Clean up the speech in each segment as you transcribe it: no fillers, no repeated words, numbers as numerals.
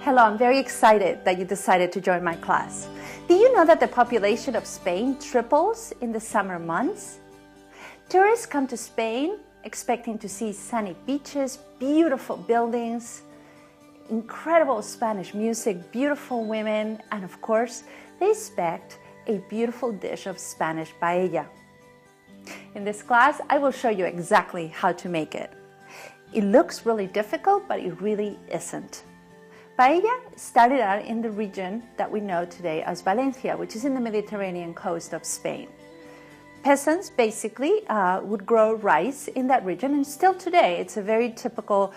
Hello, I'm very excited that you decided to join my class. Do you know that the population of Spain triples in the summer months? Tourists come to Spain expecting to see sunny beaches, beautiful buildings, incredible Spanish music, beautiful women, and of course, they expect a beautiful dish of Spanish paella. In this class, I will show you exactly how to make it. It looks really difficult, but it really isn't. Paella started out in the region that we know today as Valencia, which is in the Mediterranean coast of Spain. Peasants basically would grow rice in that region, and still today it's a very typical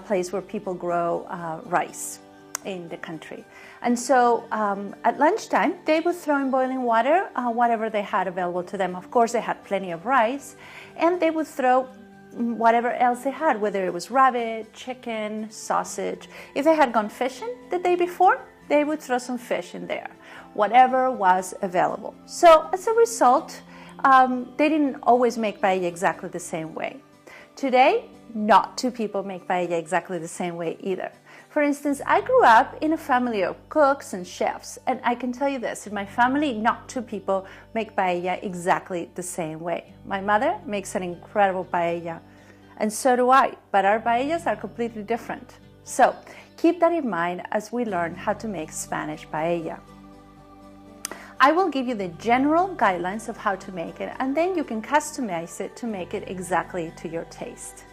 place where people grow rice in the country. And so at lunchtime they would throw in boiling water whatever they had available to them. Of course they had plenty of rice, and they would throw whatever else they had, whether it was rabbit, chicken, sausage. If they had gone fishing the day before, they would throw some fish in there, whatever was available. So as a result, they didn't always make paella exactly the same way. Today, not two people make paella exactly the same way either. For instance, I grew up in a family of cooks and chefs, and I can tell you this, in my family, not two people make paella exactly the same way. My mother makes an incredible paella, and so do I, but our paellas are completely different. So keep that in mind as we learn how to make Spanish paella. I will give you the general guidelines of how to make it, and then you can customize it to make it exactly to your taste.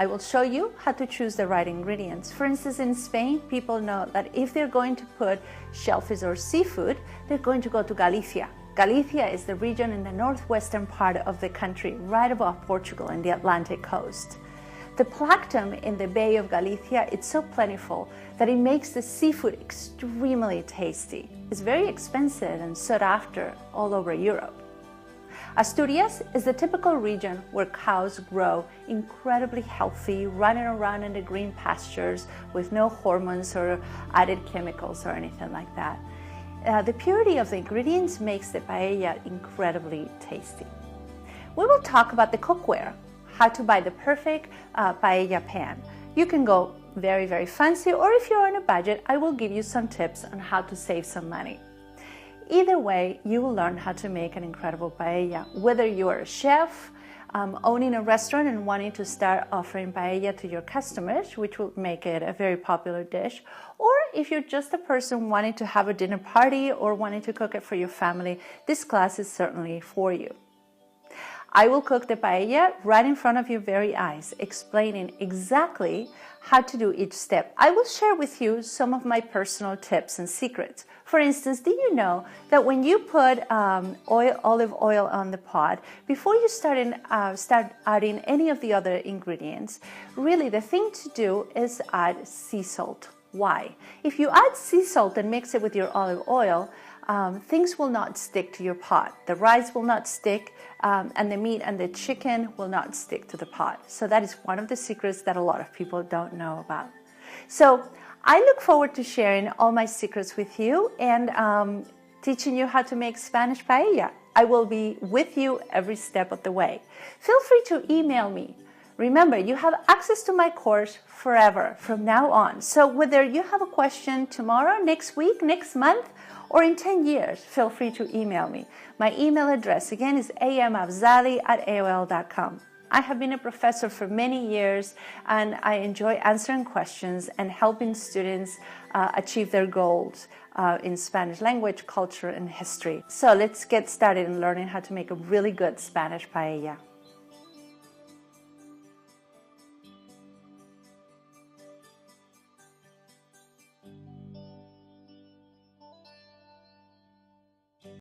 I will show you how to choose the right ingredients. For instance, in Spain, people know that if they're going to put shellfish or seafood, they're going to go to Galicia. Galicia is the region in the northwestern part of the country, right above Portugal in the Atlantic coast. The plankton in the Bay of Galicia, it's so plentiful that it makes the seafood extremely tasty. It's very expensive and sought after all over Europe. Asturias is the typical region where cows grow incredibly healthy, running around in the green pastures with no hormones or added chemicals or anything like that. The purity of the ingredients makes the paella incredibly tasty. We will talk about the cookware, how to buy the perfect paella pan. You can go very, very fancy, or if you're on a budget, I will give you some tips on how to save some money. Either way, you will learn how to make an incredible paella. Whether you are a chef, owning a restaurant and wanting to start offering paella to your customers, which will make it a very popular dish, or if you're just a person wanting to have a dinner party or wanting to cook it for your family, this class is certainly for you. I will cook the paella right in front of your very eyes, explaining exactly how to do each step. I will share with you some of my personal tips and secrets. For instance, do you know that when you put olive oil on the pot, before you start adding any of the other ingredients, really the thing to do is add sea salt. Why? If you add sea salt and mix it with your olive oil, things will not stick to your pot. The rice will not stick, and the meat and the chicken will not stick to the pot. So that is one of the secrets that a lot of people don't know about. So I look forward to sharing all my secrets with you and teaching you how to make Spanish paella. I will be with you every step of the way. Feel free to email me. Remember, you have access to my course forever from now on. So whether you have a question tomorrow, next week, next month, or in 10 years, feel free to email me. My email address again is amafzali@aol.com. I have been a professor for many years, and I enjoy answering questions and helping students achieve their goals in Spanish language, culture, and history. So let's get started in learning how to make a really good Spanish paella.